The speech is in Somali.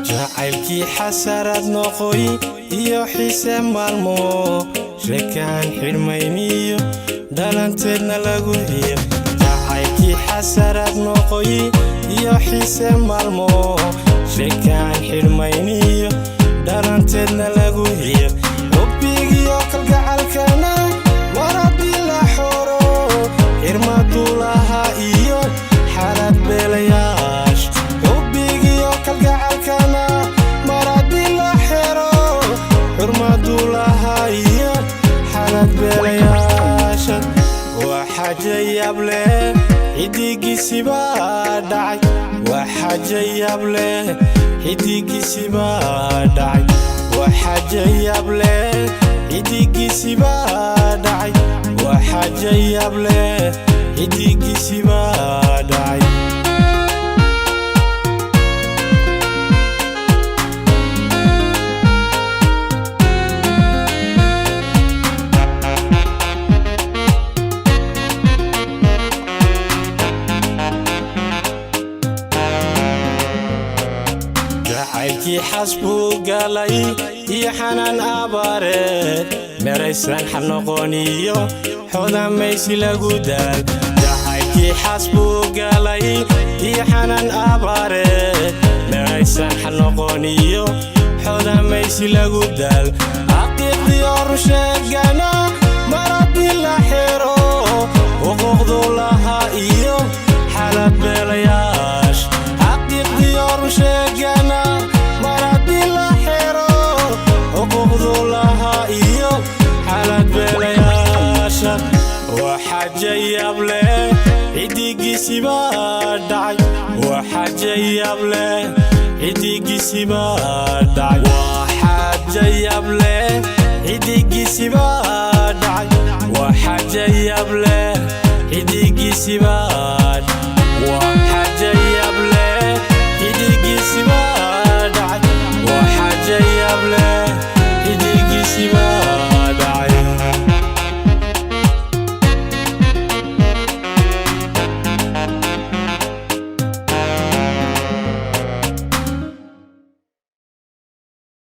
jacaylkii xasarad noqoy iyo xiise maalmo sheekaan xidhmayniyo dhalanteedna lagu hiiq jacaylkii xasarad noqoy iyo xiise maalmo sheekaan xidhmayniyo dhalanteedna lagu hiiq hubbigiyo kalgacalkana waradii la xoro xirmaduu lahaa iyo xaalad beelayaasha hubbigiyo kalgacalkana maradii la xero xurmaduu lahaa iyo xaalad beelayaasha waa xaaje yaab leh xidigiisibaa dhacay waa xaaje yaab leh xidigiisibaa dhacay waa xaaje yaab leh xidigiisibaa dhacay waa xaaje yaab leh xidigiisibaa dhacay jacaylkii xasbuu galay iyo xanaan abaareed meeraysan xanoqoniyo xodamaysi lagu daal jacaylkii xasbuu galay iyo xanaan abaareed meeraysan xanoqoniyo xodamaysi lagu daal xaqiiqdiyo rusheegana maradii la xiro xuquuqduu lahaa iyo xaalad beelayaasha xaqiiqdiyo rusheegana maradii la xiro xuquuqduu lahaa iyo xaalad beelayaasha waa xaaje yaab leh xidigiisibaa dhacay waa xaaje yaab leh xidigiisibaa dhacay waa xaaje yaab leh xidigiisibaa dhacay waa xaaje yaab leh xidigiisibaa